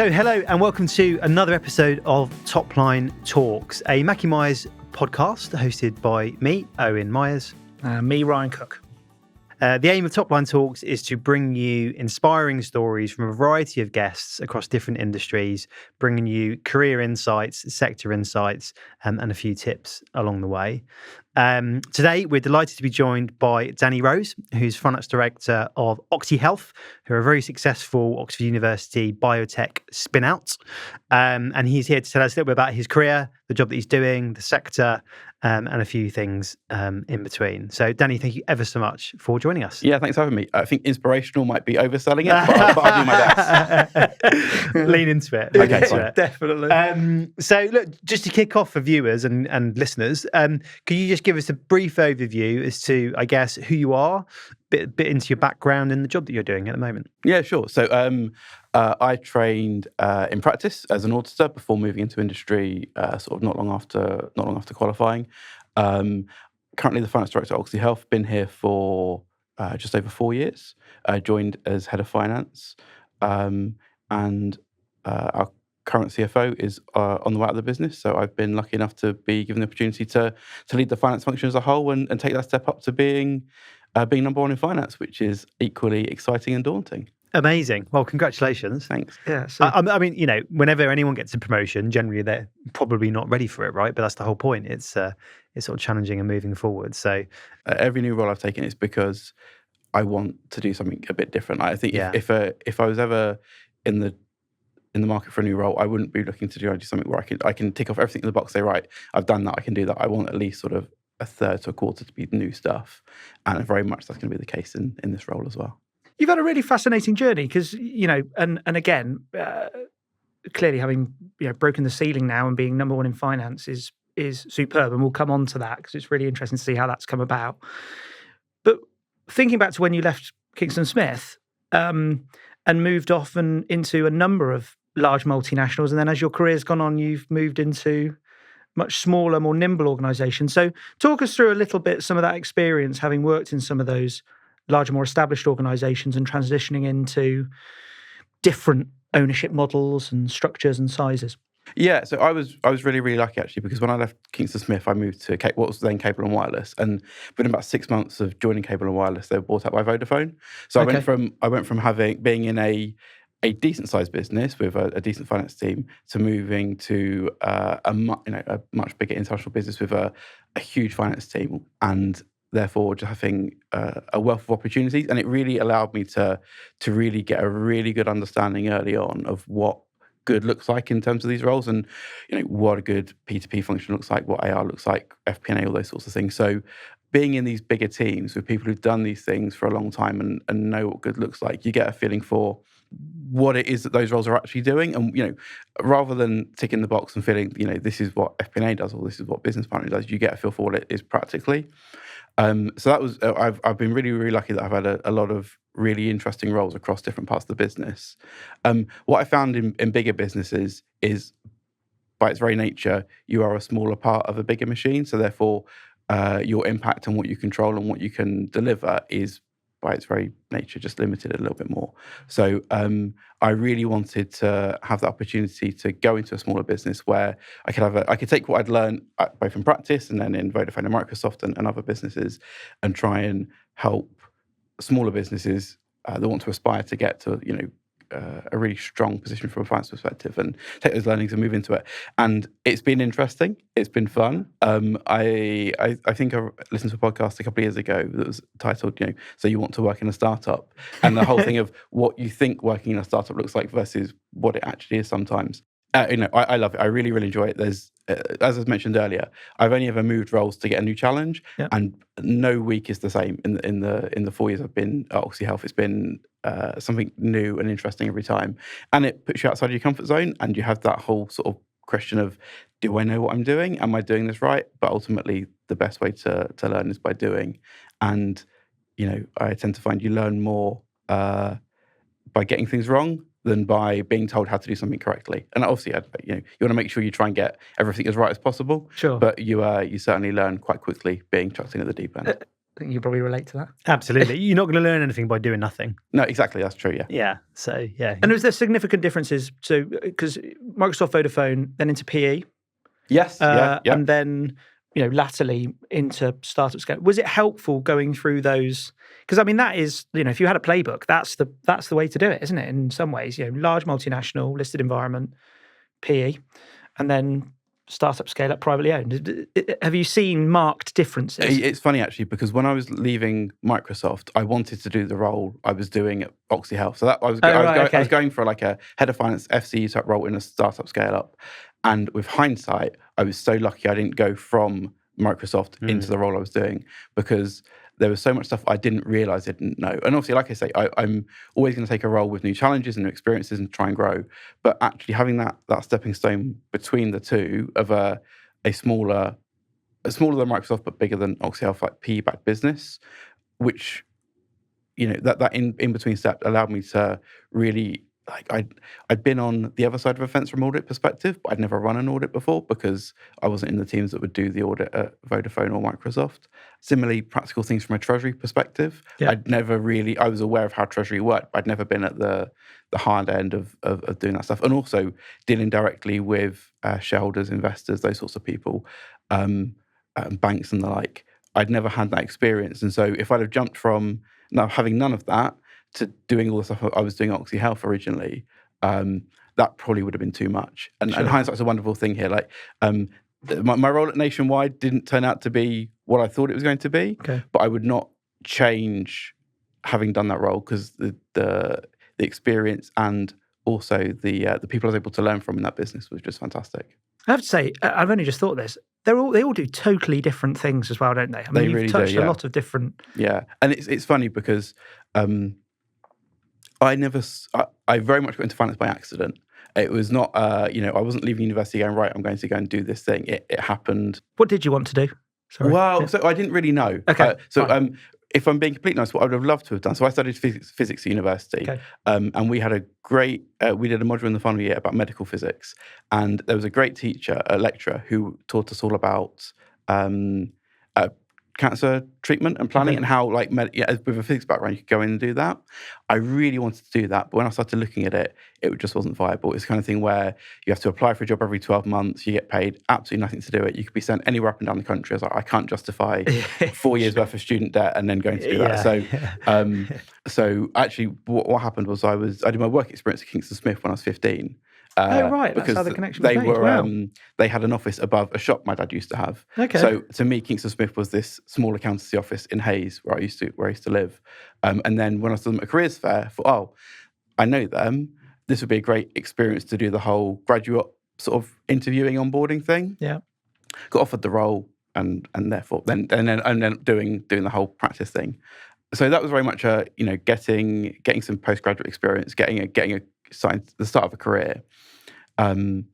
So hello and welcome to another episode of Topline Talks, a Mackie Myers podcast hosted by me, Owen Myers. Me, Ryan Cook. The aim of Topline Talks is to bring you inspiring stories from a variety of guests across different industries, bringing you career insights, sector insights, and a few tips along the way. Today, we're delighted to be joined by Danny Rose, who's Finance Director of Oxehealth, who are a very successful Oxford University BioTech spinout. And he's here to tell us a little bit about his career, the job that he's doing, the sector, and a few things in between. So, Danny, thank you ever so much for joining us. Yeah, thanks for having me. I think inspirational might be overselling it, but I'll do my best. Lean into it. Okay, Definitely. So, look, just to kick off for viewers and listeners, can you just give us a brief overview as to, I guess, who you are, bit into your background and the job that you're doing at the moment? Yeah, sure. So I trained in practice as an auditor before moving into industry, sort of not long after qualifying. Currently the finance director at Oxehealth, been here for just over 4 years. Joined as head of finance, and our current CFO is on the way out of the business. So I've been lucky enough to be given the opportunity to lead the finance function as a whole and take that step up to being number one in finance, which is equally exciting and daunting. Amazing. Well, congratulations. Thanks. Yeah. So, I mean, you know, whenever anyone gets a promotion, generally they're probably not ready for it, right? But that's the whole point. It's sort of challenging and moving forward. So every new role I've taken is because I want to do something a bit different. I think if I was ever in the market for a new role, I wouldn't be looking to do something where I can tick off everything in the box, say, right, I've done that, I can do that. I want at least sort of a third to a quarter to be new stuff. And very much that's going to be the case in this role as well. you've had a really fascinating journey because, you know, and again, clearly having broken the ceiling now and being number one in finance is superb. And we'll come on to that because it's really interesting to see how that's come about. But thinking back to when you left Kingston Smith and moved off and into a number of large multinationals, and then as your career's gone on, you've moved into much smaller, more nimble organisations. So talk us through a little bit some of that experience, having worked in some of those larger, more established organisations and transitioning into different ownership models and structures and sizes. Yeah, so I was really, really lucky actually, because when I left Kingston Smith, I moved to what was then Cable and Wireless, and within about 6 months of joining Cable and Wireless, they were bought out by Vodafone. So Okay. I went from being in a decent sized business with a decent finance team to moving to a much bigger international business with a huge finance team, and therefore just having a wealth of opportunities. And it really allowed me to really get a really good understanding early on of what good looks like in terms of these roles, and what a good P2P function looks like, what AR looks like, FP&A, all those sorts of things. So being in these bigger teams with people who've done these things for a long time and know what good looks like, you get a feeling for what it is that those roles are actually doing. And rather than ticking the box and feeling this is what FP&A does or this is what business partnering does, you get a feel for what it is practically. So that was I've been really, really lucky that I've had a lot of really interesting roles across different parts of the business. What I found in bigger businesses is, by its very nature, you are a smaller part of a bigger machine. So therefore, your impact on what you control and what you can deliver is, by its very nature, just limited a little bit more. So I really wanted to have the opportunity to go into a smaller business where I could take what I'd learned both in practice and then in Vodafone and Microsoft and other businesses, and try and help smaller businesses that want to aspire to get to a really strong position from a finance perspective and take those learnings and move into it. And it's been interesting. It's been fun. I think I listened to a podcast a couple of years ago that was titled, So You Want to Work in a Startup, and the whole thing of what you think working in a startup looks like versus what it actually is sometimes. I love it. I really, really enjoy it. There's, as I mentioned earlier, I've only ever moved roles to get a new challenge, and no week is the same. In the 4 years I've been at Oxehealth, it's been something new and interesting every time, and it puts you outside of your comfort zone, and you have that whole sort of question of, do I know what I'm doing? Am I doing this right? But ultimately, the best way to learn is by doing, and I tend to find you learn more by getting things wrong than by being told how to do something correctly. And obviously, you want to make sure you try and get everything as right as possible. Sure. But you certainly learn quite quickly being chucked in at the deep end. I think you probably relate to that. Absolutely. You're not going to learn anything by doing nothing. No, exactly. That's true. Yeah. Yeah. So, yeah. And was there significant differences? So, because Microsoft, Vodafone, then into PE, Yes. Yeah. and then latterly into startup scale. Was it helpful going through those? Because I mean, that is if you had a playbook, that's the way to do it, isn't it? In some ways, large multinational listed environment, PE, and then startup scale up, privately owned. Have you seen marked differences? It's funny actually, because when I was leaving Microsoft, I wanted to do the role I was doing at Oxehealth. So that I was going for like a head of finance FCE type role in a startup scale up. And with hindsight, I was so lucky I didn't go from Microsoft into the role I was doing, because there was so much stuff I didn't realize I didn't know. And obviously, like I say, I'm always going to take a role with new challenges and new experiences and try and grow. But actually having that stepping stone between the two of a smaller than Microsoft but bigger than Oxehealth, like PE-backed business, which that in between step allowed me to really, like, I'd been on the other side of the fence from an audit perspective, but I'd never run an audit before because I wasn't in the teams that would do the audit at Vodafone or Microsoft. Similarly, practical things from a treasury perspective. Yeah. I was aware of how treasury worked, but I'd never been at the hard end of doing that stuff. And also dealing directly with shareholders, investors, those sorts of people, banks and the like. I'd never had that experience. And so if I'd have jumped from now having none of that to doing all the stuff I was doing at Oxehealth originally, that probably would have been too much. And hindsight's a wonderful thing here. Like, my role at Nationwide didn't turn out to be what I thought it was going to be, but I would not change having done that role, because the experience and also the people I was able to learn from in that business was just fantastic. I have to say, I've only just thought this. They all do totally different things as well, don't they? I mean, you've really touched a lot of different. Yeah, and it's funny because I very much got into finance by accident. It was not, I wasn't leaving university going, right, I'm going to go and do this thing. It happened. What did you want to do? Sorry. Well, so I didn't really know. Okay. If I'm being completely honest, what I would have loved to have done. So I studied physics at university, and we had we did a module in the final year about medical physics, and there was a great teacher, a lecturer, who taught us all about cancer treatment and planning, and how, like, with a physics background, you could go in and do that. I really wanted to do that, but when I started looking at it, it just wasn't viable. It's the kind of thing where you have to apply for a job every 12 months, you get paid absolutely nothing to do it. You could be sent anywhere up and down the country. I was like, I can't justify 4 years worth of student debt and then going to do that. So actually, what happened was I did my work experience at Kingston Smith when I was 15. Right. Because that's how the connection they was made. were, Wow. they had an office above a shop my dad used to have. Okay. So to me, Kingston Smith was this small accountancy office in Hayes, where I used to live. And then when I saw them at careers fair, I thought, I know them. This would be a great experience to do the whole graduate sort of interviewing, onboarding thing. Yeah. Got offered the role, and therefore then doing the whole practice thing. So that was very much getting some postgraduate experience, getting a the start of a career. Then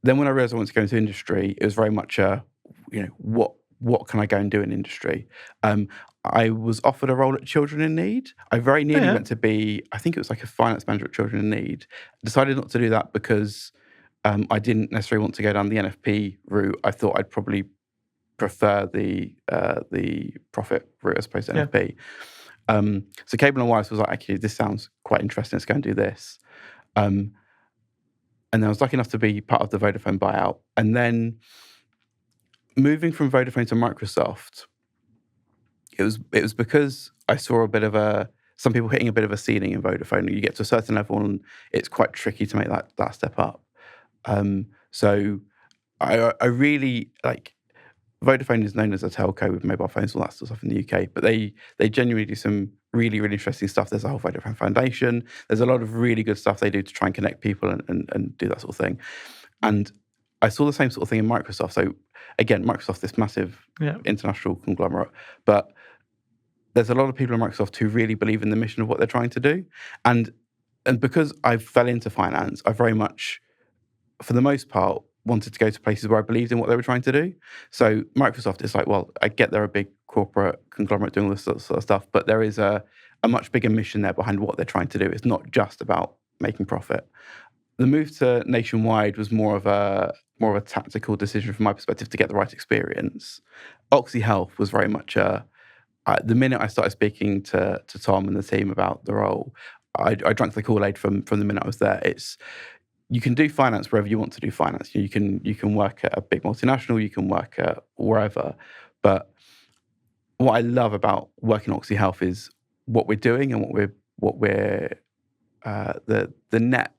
when I realised I wanted to go into industry, it was very much what can I go and do in industry? I was offered a role at Children in Need. I very nearly went to be, I think it was like a finance manager at Children in Need. Decided not to do that because I didn't necessarily want to go down the NFP route. I thought I'd probably prefer the profit route as opposed to NFP. So Cable and Wireless was like, actually, this sounds quite interesting. Let's go and do this. And I was lucky enough to be part of the Vodafone buyout. And then moving from Vodafone to Microsoft, it was because I saw some people hitting a bit of a ceiling in Vodafone. You get to a certain level and it's quite tricky to make that step up. So I really, like, Vodafone is known as a telco with mobile phones, all that sort of stuff in the UK, but they genuinely do some really, really interesting stuff. There's a whole Vodafone Foundation. There's a lot of really good stuff they do to try and connect people and do that sort of thing. And I saw the same sort of thing in Microsoft. So again, Microsoft, this massive international conglomerate, but there's a lot of people in Microsoft who really believe in the mission of what they're trying to do. And because I fell into finance, I very much, for the most part, wanted to go to places where I believed in what they were trying to do. So Microsoft is like, well, I get they're a big corporate conglomerate doing all this sort of stuff, but there is a much bigger mission there behind what they're trying to do. It's not just about making profit. The move to Nationwide was more of a tactical decision from my perspective to get the right experience. Oxehealth was very much the minute I started speaking to Tom and the team about the role, I drank the Kool-Aid from the minute I was there. You can do finance wherever you want to do finance. You can work at a big multinational, you can work at wherever. But what I love about working at Oxehealth is what we're doing and what we're the net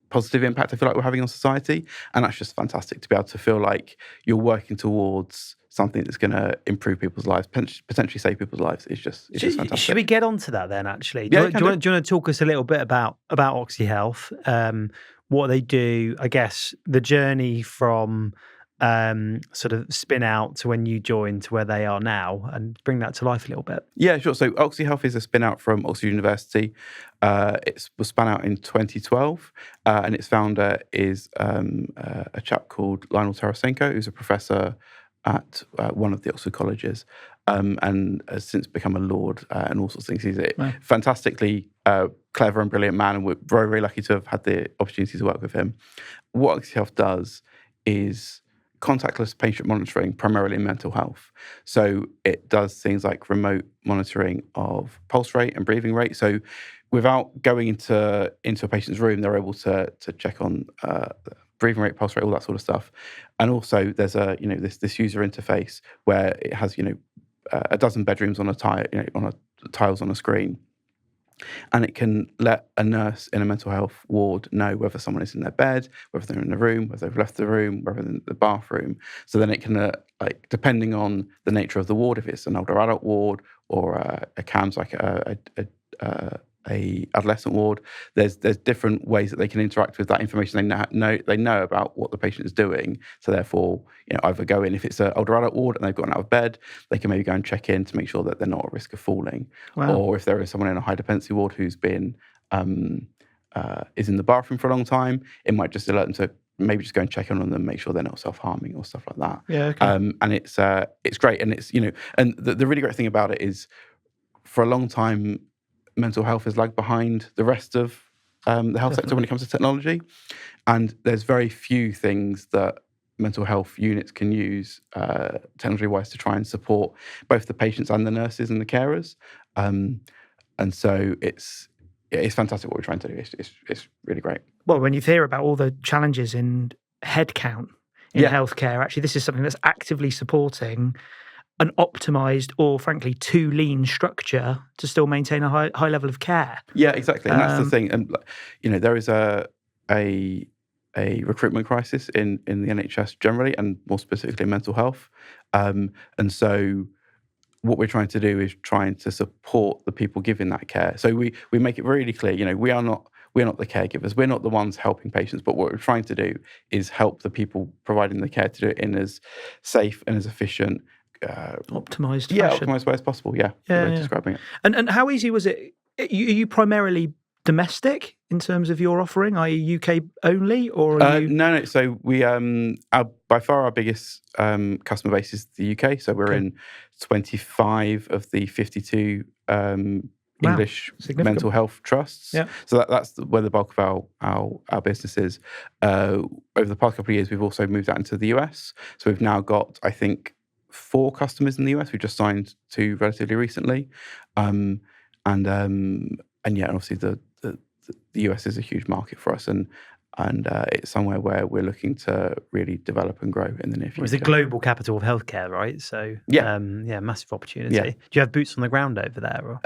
positive impact I feel like we're having on society, and that's just fantastic to be able to feel like you're working towards something that's going to improve people's lives, potentially save people's lives. It's just fantastic. Should we get on to that then? Actually, Yeah, do you want to talk us a little bit about Oxehealth, what they do? I guess the journey from sort of spin out to when you joined to where they are now, and bring that to life a little bit. Yeah, sure. So Oxehealth is a spin out from Oxford University. It was spun out in 2012, and its founder is a chap called Lionel Tarasenko, who's a professor at one of the Oxford colleges, and has since become a lord and all sorts of things. He's a fantastically clever and brilliant man, and we're very, very lucky to have had the opportunity to work with him. What Oxehealth does is contactless patient monitoring, primarily in mental health. So it does things like remote monitoring of pulse rate and breathing rate. So without going into a patient's room, they're able to check on breathing rate, pulse rate, all that sort of stuff. And also there's this user interface where it has a dozen bedrooms on a tiles on a screen. And it can let a nurse in a mental health ward know whether someone is in their bed, whether they're in the room, whether they've left the room, whether they're in the bathroom. So then it can, depending on the nature of the ward, if it's an older adult ward or a CAMS, like a adolescent ward, there's different ways that they can interact with that information. They know about what the patient is doing. So therefore, either go in, if it's an older adult ward and they've gotten out of bed, they can maybe go and check in to make sure that they're not at risk of falling. Wow. Or if there is someone in a high dependency ward who's been is in the bathroom for a long time, it might just alert them to maybe just go and check in on them, make sure they're not self-harming or stuff like that. Yeah. Okay. And it's great, and it's and the really great thing about it is, for a long time, mental health has lagged behind the rest of the health sector when it comes to technology. And there's very few things that mental health units can use technology-wise to try and support both the patients and the nurses and the carers. And so it's fantastic what we're trying to do. It's really great. Well, when you hear about all the challenges in headcount in healthcare, actually, this is something that's actively supporting an optimized or, frankly, too lean structure to still maintain a high level of care. Yeah, exactly. And that's the thing. And there is a recruitment crisis in the NHS generally, and more specifically in mental health. And so what we're trying to do is trying to support the people giving that care. So we make it really clear, we're not the caregivers. We're not the ones helping patients, but what we're trying to do is help the people providing the care to do it in as safe and as efficient, optimized optimized way as possible. Describing it. And how easy was it? Are you primarily domestic in terms of your offering, i.e. UK only, or are you... No. So we by far our biggest customer base is the UK. So we're in 25 of the 52 English mental health trusts. Yeah. So that's where the bulk of our business is. Over the past couple of years, we've also moved out into the US. So we've now got, I think, 4 customers in the US. We just signed 2 relatively recently, and obviously the US is a huge market for us, and it's somewhere where we're looking to really develop and grow in the near future. It's a global capital of healthcare, right? So massive opportunity. Yeah. Do you have boots on the ground over there? Or?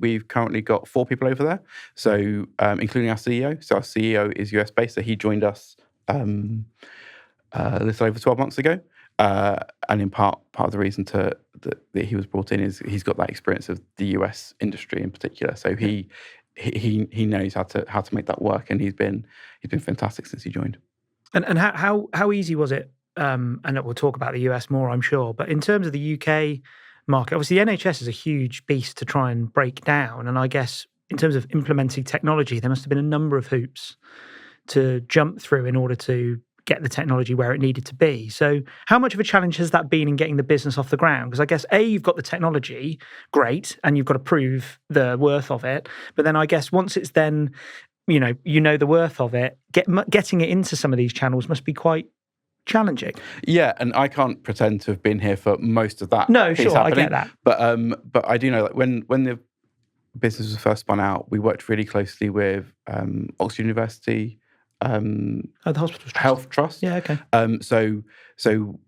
We've currently got 4 people over there. So including our CEO. So our CEO is US based. So he joined us a little over 12 months ago. And in part of the reason that he was brought in is he's got that experience of the US industry in particular. So he knows how to make that work, and he's been fantastic since he joined. And how easy was it? And we'll talk about the US more, I'm sure. But in terms of the UK market, obviously the NHS is a huge beast to try and break down. And I guess in terms of implementing technology, there must have been a number of hoops to jump through in order to get the technology where it needed to be. So how much of a challenge has that been in getting the business off the ground? Because I guess, you've got the technology, great, and you've got to prove the worth of it. But then I guess once it's then, the worth of it, getting it into some of these channels must be quite challenging. Yeah, and I can't pretend to have been here for most of that. No, piece sure, I happening, get that. But I do know that when the business was first spun out, we worked really closely with Oxford University The hospital Health Trust. Yeah, okay. So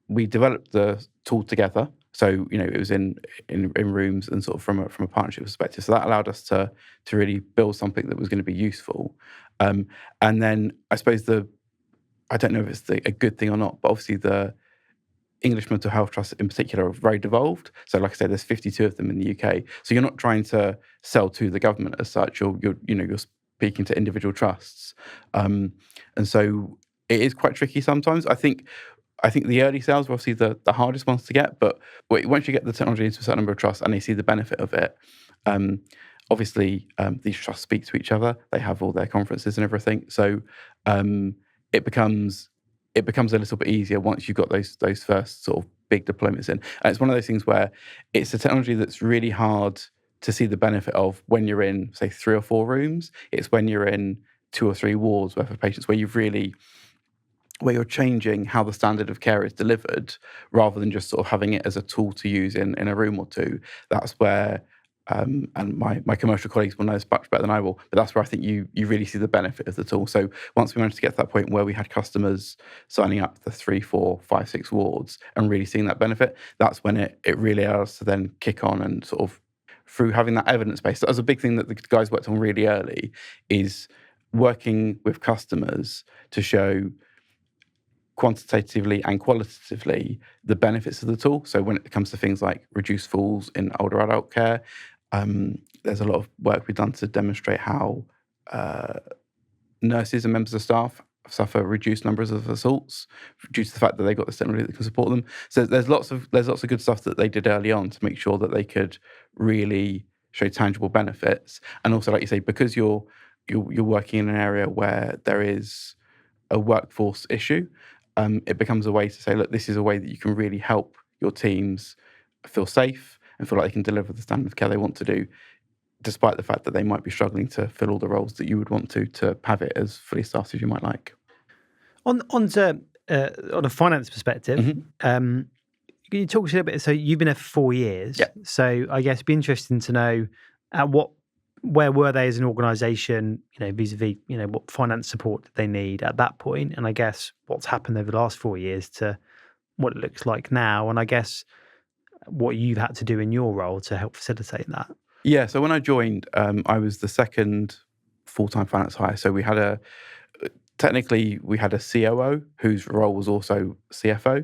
we developed the tool together. So it was in rooms and sort of from a partnership perspective. So that allowed us to really build something that was going to be useful. And then I suppose I don't know if it's a good thing or not, but obviously the English Mental Health Trusts in particular are very devolved. So like I said, there's 52 of them in the UK. So you're not trying to sell to the government as such. You're speaking to individual trusts. And so it is quite tricky sometimes. I think the early sales are obviously the hardest ones to get, but once you get the technology into a certain number of trusts and they see the benefit of it, obviously these trusts speak to each other. They have all their conferences and everything. So it becomes a little bit easier once you've got those first sort of big deployments in. And it's one of those things where it's a technology that's really hard to see the benefit of when you're in, say, 3 or 4 rooms. It's when you're in 2 or 3 wards worth of patients where you're changing how the standard of care is delivered rather than just sort of having it as a tool to use in a room or two. That's where, and my commercial colleagues will know this much better than I will, but that's where I think you really see the benefit of the tool. So once we managed to get to that point where we had customers signing up the 3, 4, 5, 6 wards and really seeing that benefit, that's when it really allows us to then kick on and sort of through having that evidence base. That was a big thing that the guys worked on really early, is working with customers to show quantitatively and qualitatively the benefits of the tool. So when it comes to things like reduced falls in older adult care, there's a lot of work we've done to demonstrate how nurses and members of staff suffer reduced numbers of assaults due to the fact that they've got this technology that can support them. So there's lots of good stuff that they did early on to make sure that they could really show tangible benefits. And also, like you say, because you're working in an area where there is a workforce issue, it becomes a way to say, look, this is a way that you can really help your teams feel safe and feel like they can deliver the standard of care they want to do, despite the fact that they might be struggling to fill all the roles that you would want to have it as fully staffed as you might like. On a finance perspective, can you talk to us a bit? So you've been there for 4 years. Yeah. So I guess it'd be interesting to know where were they as an organisation, vis-a-vis, what finance support did they need at that point, and I guess what's happened over the last 4 years to what it looks like now, and I guess what you've had to do in your role to help facilitate that. Yeah, so when I joined, I was the second full-time finance hire. So we had a COO whose role was also CFO,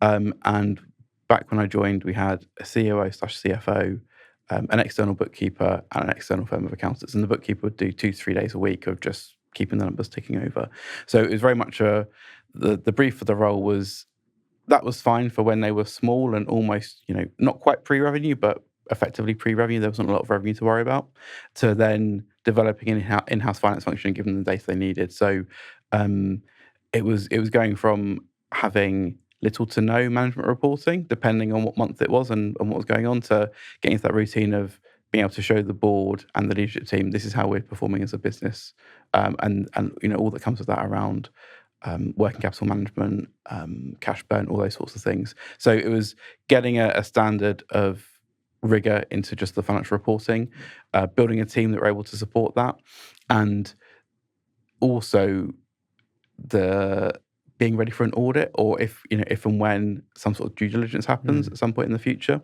and back when I joined, we had a COO/CFO, an external bookkeeper and an external firm of accountants. And the bookkeeper would do 2-3 days a week of just keeping the numbers ticking over. So it was very much the brief for the role was fine for when they were small and almost, not quite pre-revenue, but effectively pre-revenue. There wasn't a lot of revenue to worry about, to then developing an in-house finance function and giving them the data they needed. So it was going from having little to no management reporting, depending on what month it was and what was going on, to getting into that routine of being able to show the board and the leadership team, this is how we're performing as a business, and all that comes with that around working capital management, cash burn, all those sorts of things. So it was getting a standard of rigor into just the financial reporting, building a team that were able to support that, and also the being ready for an audit, or if and when some sort of due diligence happens at some point in the future.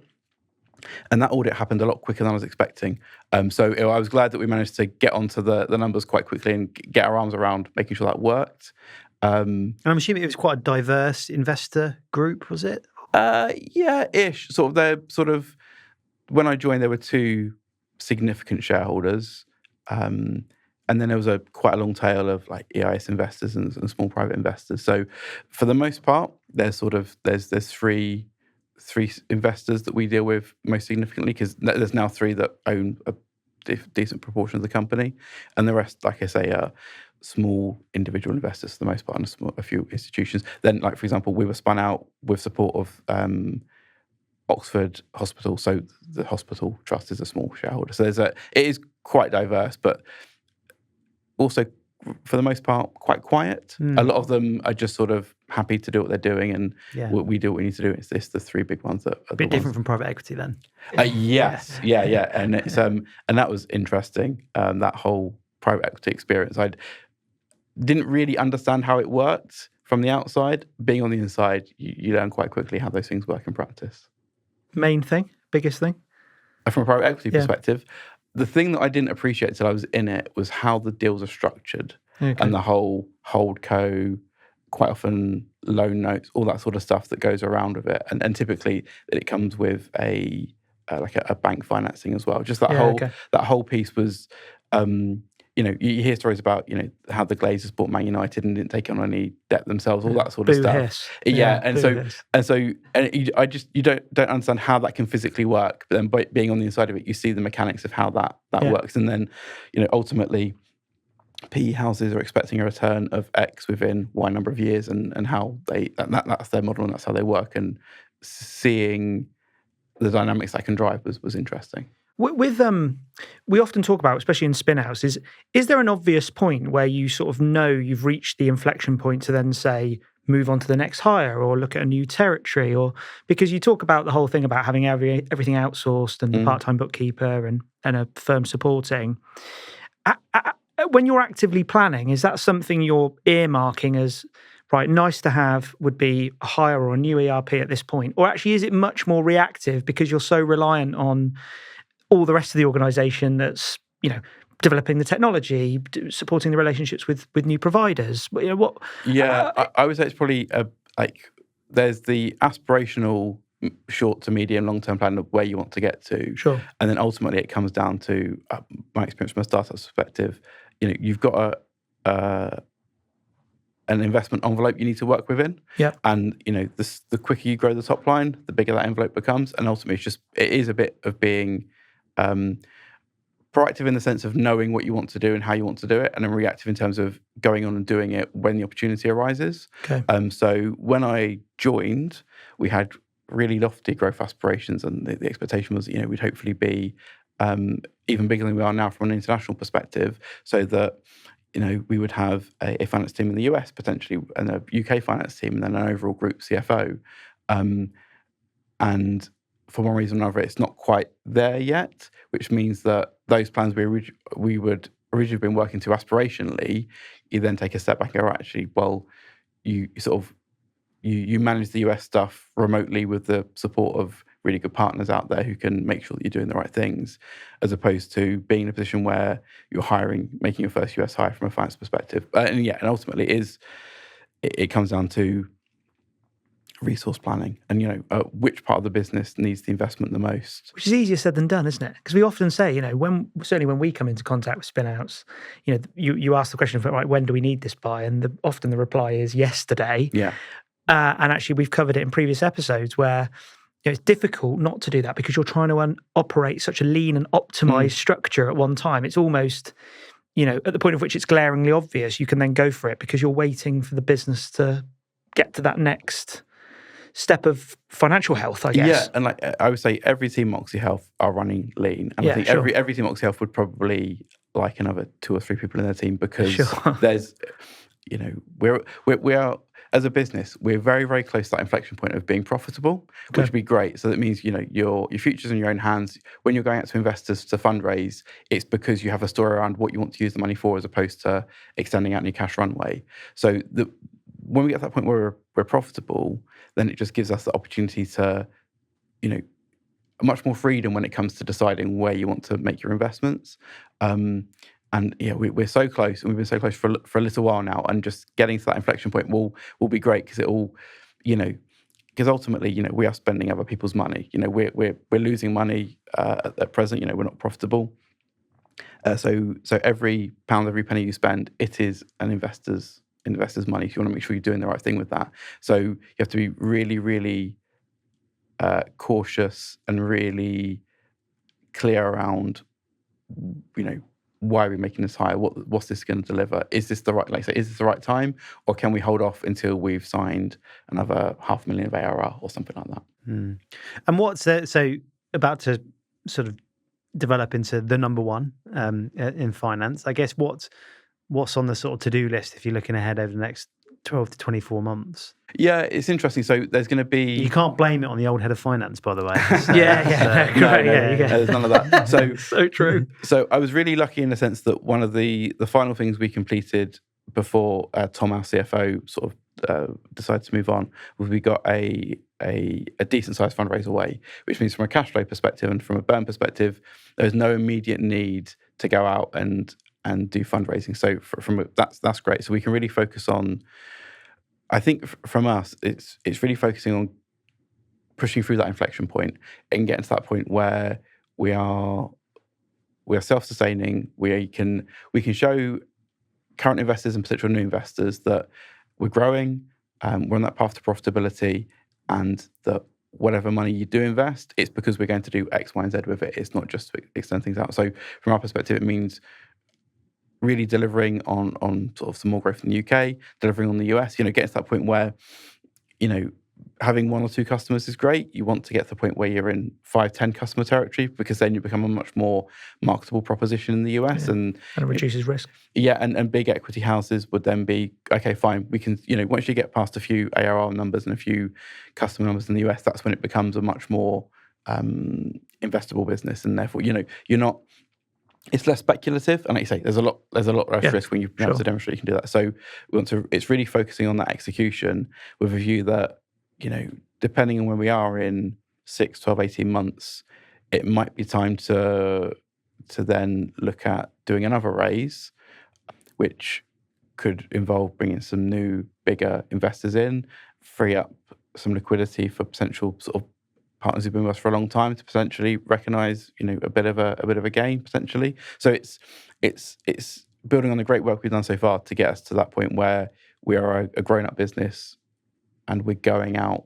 And that audit happened a lot quicker than I was expecting. So I was glad that we managed to get onto the numbers quite quickly and get our arms around making sure that worked. And I'm assuming it was quite a diverse investor group, was it? Yeah-ish. When I joined, there were 2 significant shareholders. And then there was quite a long tail of like EIS investors and small private investors. So for the most part, there's 3 investors that we deal with most significantly, because there's now 3 that own a decent proportion of the company, and the rest, like I say, are small individual investors for the most part, and a few institutions. Then, like for example, we were spun out with support of Oxford Hospital, so the hospital trust is a small shareholder. So it is quite diverse, but also, for the most part, quite quiet. A lot of them are just sort of happy to do what they're doing, and Yeah. we do what we need to do. It's the three big ones that are A bit the different ones. from private equity then. Yes, yeah, and it's and that was interesting. That whole private equity experience, I didn't really understand how it worked from the outside. Being on the inside, you learn quite quickly how those things work in practice. Main thing, biggest thing? From a private equity perspective, the thing that I didn't appreciate till I was in it was how the deals are structured and the whole hold co, quite often loan notes, all that sort of stuff that goes around with it, and typically it comes with a bank financing as well. Just that whole piece was. You hear stories about how the Glazers bought Man United and didn't take on any debt themselves, all that sort of stuff. Hiss. You don't understand how that can physically work. But then, by being on the inside of it, you see the mechanics of how that works, and then ultimately, PE houses are expecting a return of X within Y number of years, and how that's their model and that's how they work. And seeing the dynamics that can drive was interesting. With we often talk about, especially in spin-outs, is there an obvious point where you sort of know you've reached the inflection point to then say move on to the next hire or look at a new territory? Or because you talk about the whole thing about having everything outsourced and the part-time bookkeeper and a firm supporting. When you're actively planning, is that something you're earmarking as, right, nice to have would be a hire or a new ERP at this point? Or actually is it much more reactive because you're so reliant on all the rest of the organisation that's, developing the technology, supporting the relationships with new providers? I would say it's probably there's the aspirational short to medium, long-term plan of where you want to get to. Sure. And then ultimately it comes down to my experience from a startup perspective. You've got an investment envelope you need to work within. Yeah. And the quicker you grow the top line, the bigger that envelope becomes. And ultimately it is a bit of being proactive in the sense of knowing what you want to do and how you want to do it, and then reactive in terms of going on and doing it when the opportunity arises. Okay. So when I joined, we had really lofty growth aspirations, and the expectation was, we'd hopefully be even bigger than we are now from an international perspective, so that we would have a finance team in the US potentially, and a UK finance team, and then an overall group CFO. And for one reason or another, it's not quite there yet, which means that those plans we would originally have been working to aspirationally, you then take a step back and go, actually, well, you manage the US stuff remotely with the support of really good partners out there who can make sure that you're doing the right things, as opposed to being in a position where you're making your first US hire from a finance perspective. And ultimately it comes down to resource planning and which part of the business needs the investment the most, which is easier said than done, isn't it? Because we often say, certainly when we come into contact with spin-outs, you ask the question of, right, when do we need this by? And often the reply is yesterday. Yeah. And actually we've covered it in previous episodes where it's difficult not to do that because you're trying to operate such a lean and optimized structure at one time. It's almost, at the point of which it's glaringly obvious, you can then go for it because you're waiting for the business to get to that next step of financial health, I guess. Yeah, and I would say every team at Oxehealth are running lean. And I think every team at Oxehealth would probably like another 2 or 3 people in their team, because there's, we are, as a business, we're very, very close to that inflection point of being profitable, which would be great. So that means, your future's in your own hands. When you're going out to investors to fundraise, it's because you have a story around what you want to use the money for, as opposed to extending out your cash runway. So when we get to that point where we're profitable, then it just gives us the opportunity to, much more freedom when it comes to deciding where you want to make your investments. We're so close, and we've been so close for a little while now, and just getting to that inflection point will be great, because it will, because ultimately, we are spending other people's money. We're losing money at present. We're not profitable. So every pound, every penny you spend, it is an investor's money. So you want to make sure you're doing the right thing with that. So you have to be really, really cautious and really clear around, why are we making this hire? What's this going to deliver? Is this the right, is this the right time, or can we hold off until we've signed another 500,000 of ARR or something like that? And what's so about to sort of develop into the number one in finance? I guess what's on the sort of to-do list if you're looking ahead over the next 12 to 24 months. Yeah, it's interesting. So there's going to be... You can't blame it on the old head of finance, by the way. So There's none of that. So so true. So I was really lucky in the sense that one of the final things we completed before Tom, our CFO, sort of decided to move on, was we got a decent sized fundraiser away, which means from a cash flow perspective and from a burn perspective, there's no immediate need to go out and do fundraising. So that's great. So we can really focus on, I think from us, it's really focusing on pushing through that inflection point and getting to that point where we are self-sustaining. We can show current investors and potential new investors that we're growing, we're on that path to profitability, and that whatever money you do invest, it's because we're going to do X, Y, and Z with it. It's not just to extend things out. So from our perspective, it means really delivering on sort of some more growth in the UK, delivering on the US, getting to that point where, having 1 or 2 customers is great. You want to get to the point where you're in 5, 10 customer territory, because then you become a much more marketable proposition in the US. And it reduces risk. Yeah, and big equity houses would then be, okay, fine, we can, once you get past a few ARR numbers and a few customer numbers in the US, that's when it becomes a much more investable business. And therefore, you're not, it's less speculative, and like you say, there's a lot less risk when you've been able to demonstrate you can do that. So it's really focusing on that execution with a view that, depending on where we are in 6, 12, 18 months, it might be time to then look at doing another raise, which could involve bringing some new, bigger investors in, free up some liquidity for potential sort of partners who've been with us for a long time to potentially recognise, a bit of a gain potentially. So it's building on the great work we've done so far to get us to that point where we are a grown-up business and we're going out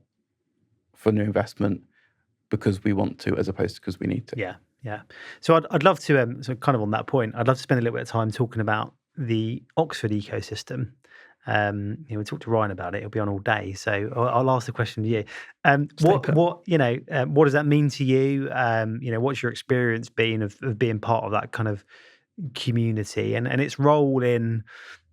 for new investment because we want to, as opposed to because we need to. Yeah. So I'd love to, so kind of on that point, I'd love to spend a little bit of time talking about the Oxford ecosystem. We talked to Ryan about it. He'll be on all day, so I'll ask the question to you. What does that mean to you? What's your experience been of being part of that kind of community and its role in,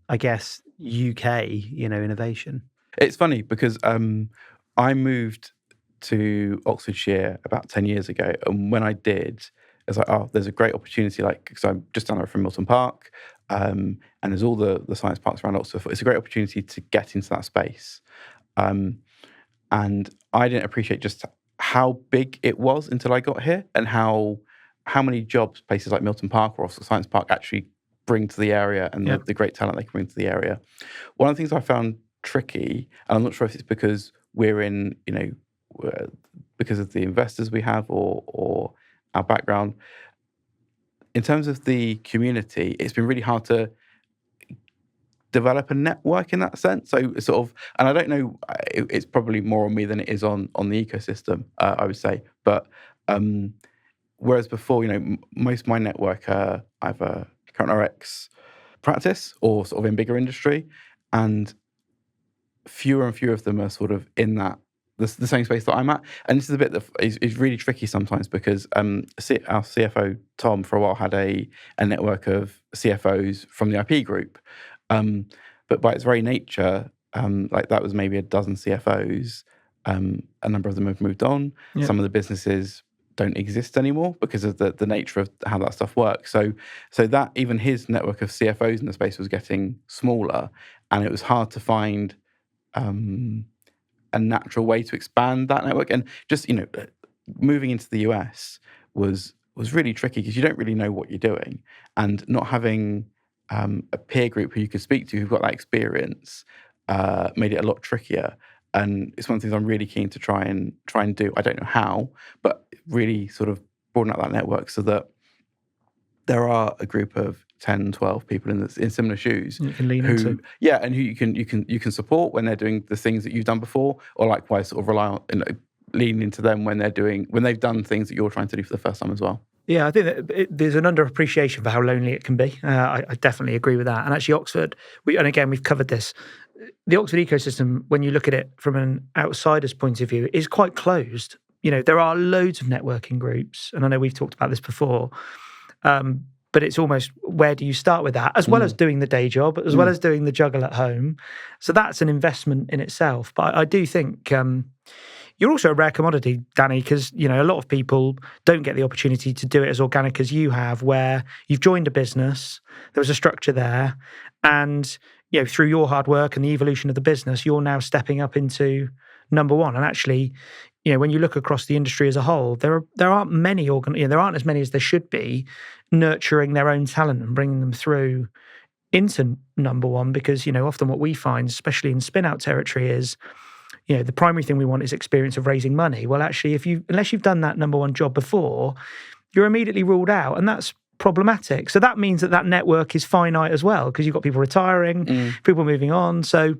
I guess, UK, innovation? It's funny because I moved to Oxfordshire about 10 years ago, and when I did, I was like, oh, there's a great opportunity, because I'm just down there from Milton Park, and there's all the science parks around Oxford. It's a great opportunity to get into that space. And I didn't appreciate just how big it was until I got here, and how many jobs places like Milton Park or Oxford Science Park actually bring to the area, and the great talent they can bring to the area. One of the things I found tricky, and I'm not sure if it's because we're in, because of the investors we have or our background, in terms of the community, it's been really hard to develop a network in that sense. So sort of, and I don't know, it's probably more on me than it is on the ecosystem, I would say. But whereas before, most of my network are either current RX practice or sort of in bigger industry, and fewer and fewer of them are sort of in that the same space that I'm at. And this is a bit that is really tricky sometimes, because our CFO Tom for a while had a network of CFOs from the IP group, but by its very nature, like that was maybe a dozen CFOs. A number of them have moved on. Yep. Some of the businesses don't exist anymore because of the nature of how that stuff works. So that even his network of CFOs in the space was getting smaller, and it was hard to find a natural way to expand that network. And just moving into the US was really tricky, because you don't really know what you're doing, and not having a peer group who you could speak to who've got that experience made it a lot trickier. And it's one of the things I'm really keen to try and do. I don't know how, but really sort of broaden out that network so that there are a group of 10, 12 people in similar shoes you can lean into. Yeah, and who you can support when they're doing the things that you've done before, or likewise sort of rely on, lean into them when they've done things that you're trying to do for the first time as well. Yeah, I think that there's an underappreciation for how lonely it can be. I definitely agree with that. And actually, Oxford, we've covered this. The Oxford ecosystem, when you look at it from an outsider's point of view, is quite closed. There are loads of networking groups, and I know we've talked about this before. but it's almost, where do you start with that, as well as doing the day job, as well as doing the juggle at home. So that's an investment in itself. But I do think you're also a rare commodity, Danny, because a lot of people don't get the opportunity to do it as organic as you have, where you've joined a business, there was a structure there, and through your hard work and the evolution of the business, you're now stepping up into number one. And actually, when you look across the industry as a whole, there aren't many there aren't as many as there should be nurturing their own talent and bringing them through into number one. Because often what we find, especially in spinout territory, is the primary thing we want is experience of raising money. Well, actually, unless you've done that number one job before, you're immediately ruled out, and that's problematic. So that means that network is finite as well, because you've got people retiring, people moving on. So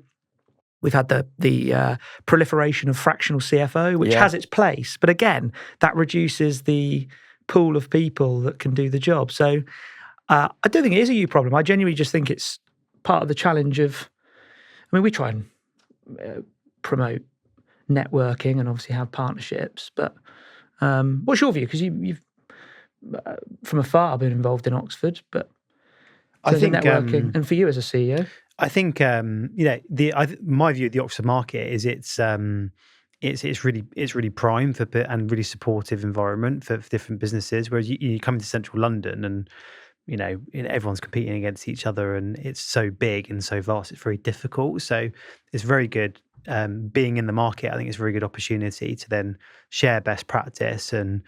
we've had the proliferation of fractional CFO, which has its place, but again, that reduces the pool of people that can do the job. So I don't think it is a you problem. I genuinely just think it's part of the challenge of. We try and promote networking and obviously have partnerships, but what's your view? Because you've from afar been involved in Oxford, but I think networking, and for you as a CEO, I think my view of the Oxford market is it's really prime for and really supportive environment for different businesses. Whereas you come into central London and everyone's competing against each other, and it's so big and so vast. It's very difficult. So it's very good. Being in the market, I think it's a very good opportunity to then share best practice and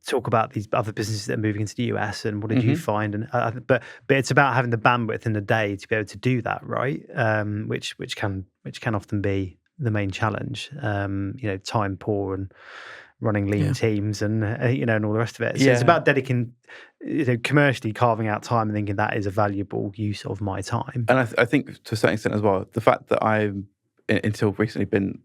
talk about these other businesses that are moving into the US and what did you find, and but it's about having the bandwidth in the day to be able to do that, right? Which can often be the main challenge. Time poor and running lean teams and and all the rest of it. So it's about dedicating, commercially carving out time and thinking that is a valuable use of my time. And I think to a certain extent as well, the fact that I've until recently been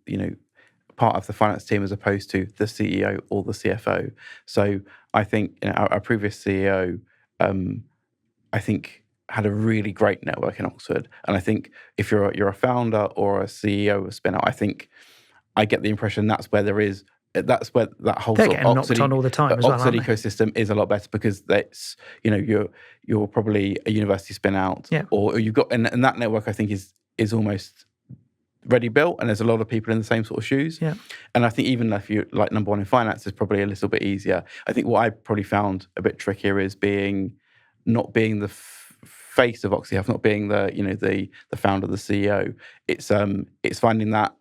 part of the finance team as opposed to the CEO or the CFO. So I think our previous CEO, I think had a really great network in Oxford. And I think if you're a founder or a CEO of a spinout, I think I get the impression that's where that whole they're sort getting of knocked Oxford, on all the time as well, Oxford aren't they? ecosystem is a lot better because that's you're probably a university spinout, or you've got and that network I think is almost ready built, and there's a lot of people in the same sort of shoes. Yeah. And I think even if you're like number one in finance, is probably a little bit easier. I think what I probably found a bit trickier is not being the face of Oxehealth, not being the founder, the CEO. It's finding that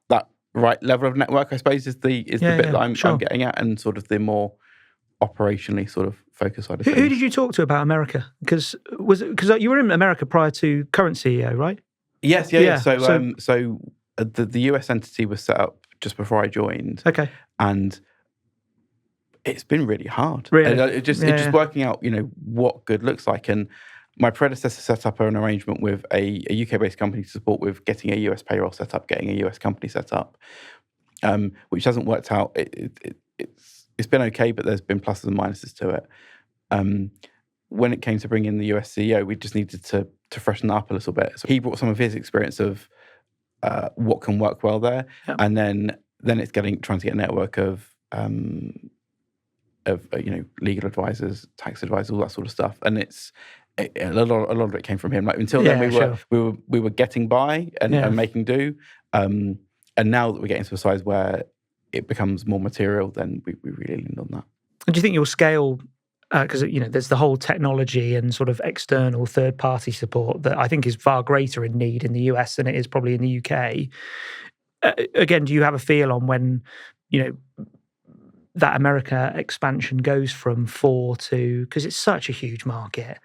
right level of network, I suppose, is the bit that I'm getting at, and sort of the more operationally sort of focused side of things. Who did you talk to about America? Because you were in America prior to current CEO, right? Yes, yeah. So the US entity was set up just before I joined. Okay. And it's been really hard. Really? It's just working out, what good looks like. And my predecessor set up an arrangement with a UK-based company to support with getting a US payroll set up, getting a US company set up, which hasn't worked out. It's been okay, but there's been pluses and minuses to it. When it came to bringing in the US CEO, we just needed to freshen that up a little bit. So he brought some of his experience of what can work well there, and then it's trying to get a network of legal advisors, tax advisors, all that sort of stuff. And a lot of it came from him. Like until then, we were getting by and making do, and now that we're getting to a size where it becomes more material, then we really leaned on that. And do you think you'll scale? Because there's the whole technology and sort of external third-party support that I think is far greater in need in the US than it is probably in the UK. Again, do you have a feel on when that America expansion goes from 4 to, because it's such a huge market,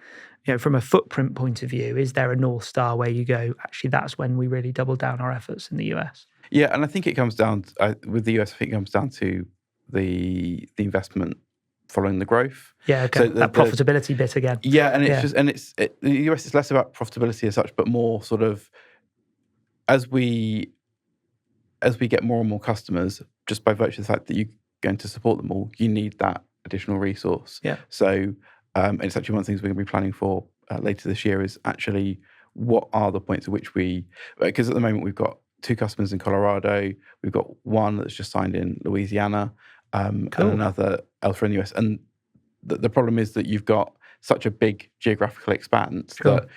from a footprint point of view, is there a North Star where you go, actually, that's when we really double down our efforts in the US? Yeah, and I think it comes down, with the US, I think it comes down to the investment following the growth. Yeah, okay. So that profitability bit again. Yeah, and the US is less about profitability as such, but more sort of as we get more and more customers, just by virtue of the fact that you're going to support them all, you need that additional resource. Yeah. So it's actually one of the things we're going to be planning for later this year is actually what are the points at which because at the moment we've got 2 customers in Colorado, we've got one that's just signed in Louisiana, and another elsewhere in the US. And the problem is that you've got such a big geographical expanse that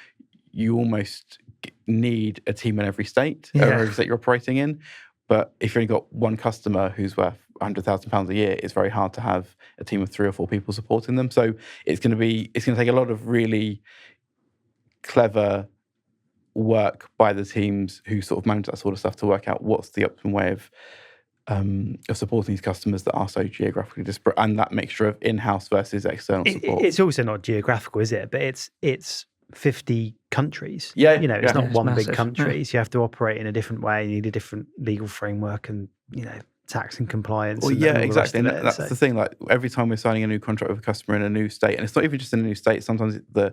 you almost need a team in every state, or every state you're operating in. But if you've only got one customer who's worth £100,000 a year, it's very hard to have a team of 3 or 4 people supporting them. So it's going to take a lot of really clever work by the teams who sort of manage that sort of stuff to work out what's the optimum way of supporting these customers that are so geographically disparate, and that mixture of in-house versus external support. It's also not geographical, is it? But it's 50 countries. Yeah, it's not one massive. big country. So you have to operate in a different way. You need a different legal framework and, tax and compliance. Well, and yeah, all the rest exactly. of And it. that's So- the thing. Like every time we're signing a new contract with a customer in a new state, and it's not even just in a new state. Sometimes the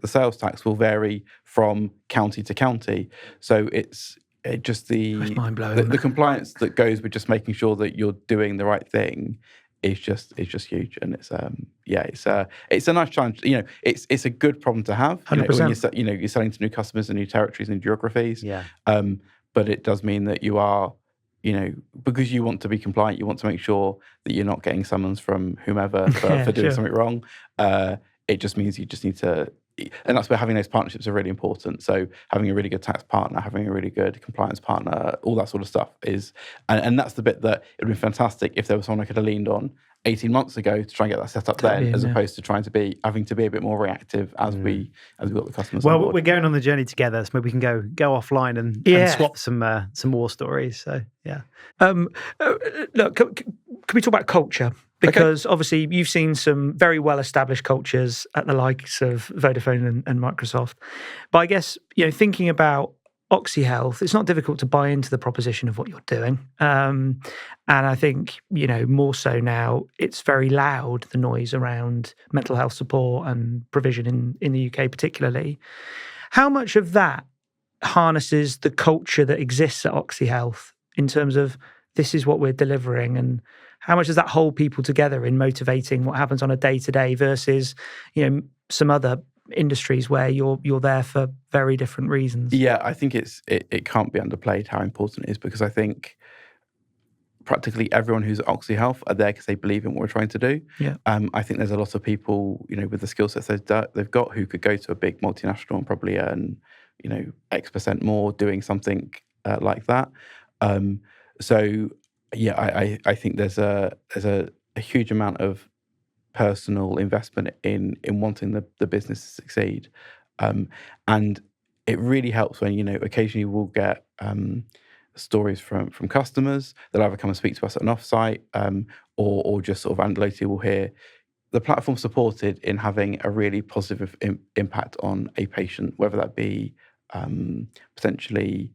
sales tax will vary from county to county. So it's mind-blowing. the compliance that goes with just making sure that you're doing the right thing is just huge. And it's it's a nice challenge. It's a good problem to have. 100%. When you're selling to new customers and new territories and geographies. Yeah. But it does mean that you are, because you want to be compliant, you want to make sure that you're not getting summons from whomever for doing something wrong. It just means you just need to, and that's where having those partnerships are really important. So having a really good tax partner, having a really good compliance partner, all that sort of stuff is, and that's the bit that it would be fantastic if there was someone I could have leaned on 18 months ago to try and get that set up as opposed to having to be a bit more reactive as we got the customers. Well, on board. we're going on the journey together, so maybe we can go offline and swap some war stories. So yeah. Look, can we talk about culture? Because obviously you've seen some very well-established cultures at the likes of Vodafone and Microsoft. But I guess, thinking about Oxehealth, it's not difficult to buy into the proposition of what you're doing. And I think, more so now, it's very loud, the noise around mental health support and provision in the UK particularly. How much of that harnesses the culture that exists at Oxehealth in terms of this is what we're delivering, and how much does that hold people together in motivating what happens on a day-to-day versus, some other industries where you're there for very different reasons? Yeah, I think it can't be underplayed how important it is, because I think practically everyone who's at Oxehealth are there because they believe in what we're trying to do. Yeah. I think there's a lot of people, with the skill sets they've got who could go to a big multinational and probably earn, X% more doing something like that. So yeah, I think there's a huge amount of personal investment in wanting the business to succeed, and it really helps when occasionally we'll get stories from customers. They'll either come and speak to us at an offsite, or just sort of anecdotally we'll hear the platform supported in having a really positive impact on a patient, whether that be potentially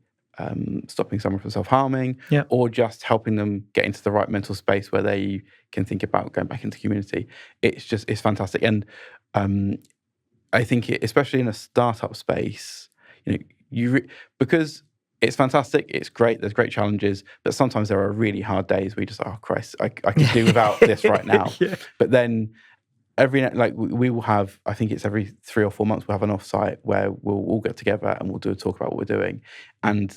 stopping someone from self-harming, or just helping them get into the right mental space where they can think about going back into community. It's fantastic. And I think especially in a startup space, because it's fantastic, it's great, there's great challenges, but sometimes there are really hard days where you just, oh Christ, I could do without this right now. But then we will have, I think it's every 3 or 4 months, we'll have an offsite where we'll all get together and we'll do a talk about what we're doing. And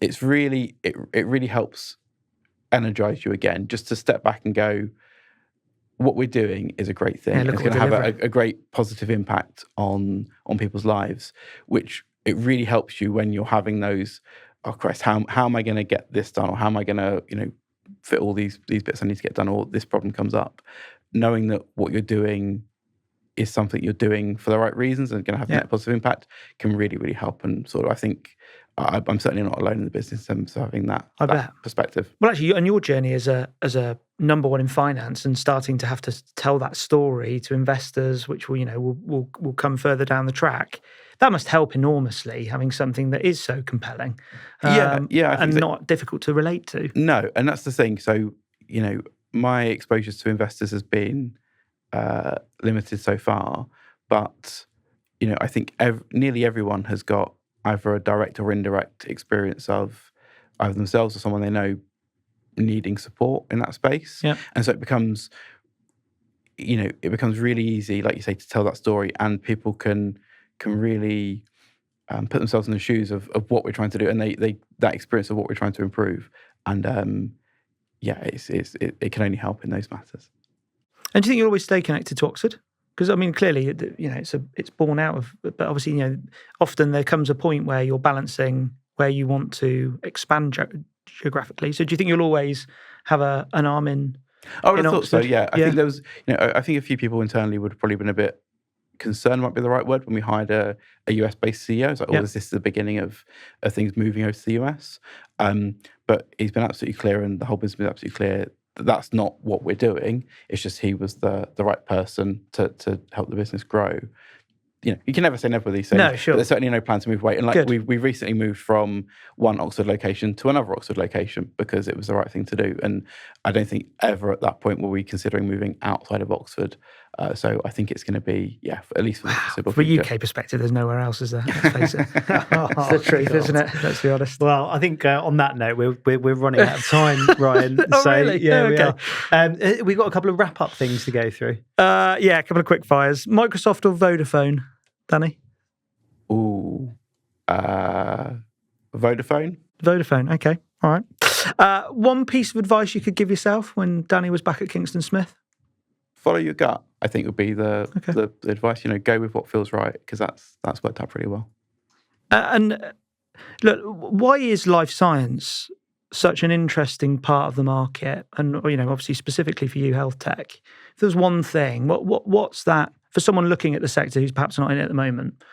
it's really, it really helps energize you again, just to step back and go, what we're doing is a great thing. It's going to have a great positive impact on people's lives, which it really helps you when you're having those, oh Christ, how am I going to get this done? Or how am I going to, fit all these bits I need to get done, or this problem comes up. Knowing that what you're doing is something you're doing for the right reasons and going to have a net positive impact can really, really help. And sort of, I think I'm certainly not alone in the business in terms of having that perspective. Well, actually, on your journey as a number one in finance and starting to have to tell that story to investors, which will come further down the track, that must help enormously, having something that is so compelling, and not difficult to relate to. No, and that's the thing. So my exposures to investors has been limited so far, but I think nearly everyone has got either a direct or indirect experience of either themselves or someone they know needing support in that space. And so it becomes really easy, like you say, to tell that story, and people can really put themselves in the shoes of what we're trying to do, and they that experience of what we're trying to improve, and it can only help in those matters. And do you think you'll always stay connected to Oxford? Because I mean, clearly, it's born out of. But obviously, often there comes a point where you're balancing where you want to expand geographically. So, do you think you'll always have an arm in? I would have thought so. Oxford? Yeah, I think there was. I think a few people internally would have probably been a bit concerned. Might be the right word when we hired a US-based CEO. It's like, is this the beginning of things moving over to the US? But he's been absolutely clear, and the whole business has been absolutely clear. That's not what we're doing. It's just he was the right person to help the business grow. You can never say never with these things. No, sure. But there's certainly no plan to move away. And we recently moved from one Oxford location to another Oxford location because it was the right thing to do. And I don't think ever at that point were we considering moving outside of Oxford. So I think it's going to be, at least for the foreseeable future. From a UK perspective, there's nowhere else, is there? Let's face it. It's the truth, isn't it? Let's be honest. Well, I think on that note, we're running out of time, Ryan. Really? Yeah, okay. We are. We've got a couple of wrap-up things to go through. A couple of quick fires. Microsoft or Vodafone, Danny? Ooh. Vodafone. Vodafone, okay. All right. One piece of advice you could give yourself when Danny was back at Kingston Smith? Follow your gut, I think, would be the advice. Go with what feels right, because that's worked out pretty well. And look, why is life science such an interesting part of the market? And obviously specifically for you, health tech. If there's one thing, what's that for someone looking at the sector who's perhaps not in it at the moment?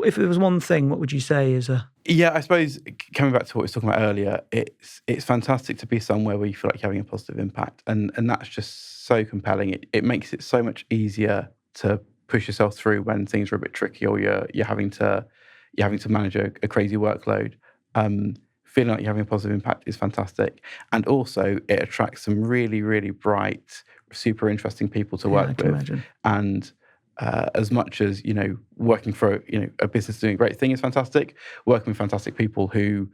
If there was one thing, what would you say is a? Yeah, I suppose coming back to what we were talking about earlier, it's fantastic to be somewhere where you feel like you're having a positive impact, and that's just so compelling. It makes it so much easier to push yourself through when things are a bit tricky or you're having to manage a crazy workload. Feeling like you're having a positive impact is fantastic, and also it attracts some really, really bright, super interesting people to work with. Imagine. And as much as working for a business doing a great thing is fantastic, working with fantastic people who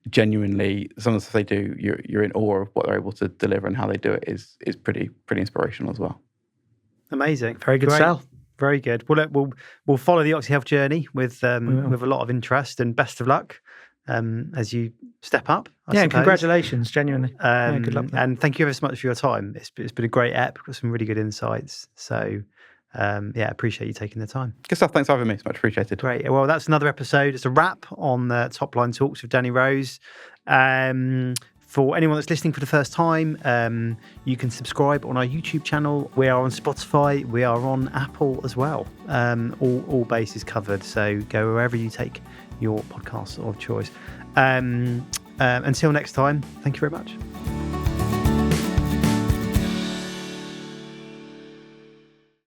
genuinely, some of the stuff they do, you're in awe of what they're able to deliver, and how they do it is pretty inspirational as well. Amazing, very good sell. Very good. Well, we'll follow the Oxehealth journey with a lot of interest, and best of luck as you step up. I suppose. Congratulations, genuinely. Good luck. And thank you ever so much for your time. It's been a great ep. Got some really good insights. So. Appreciate you taking the time. Good stuff. Thanks for having me. It's much appreciated. Great. Well, that's another episode. It's a wrap on the Topline Talks with Danny Rose. For anyone that's listening for the first time, you can subscribe on our YouTube channel. We are on Spotify. We are on Apple as well. All bases covered. So go wherever you take your podcasts of choice. Until next time, thank you very much.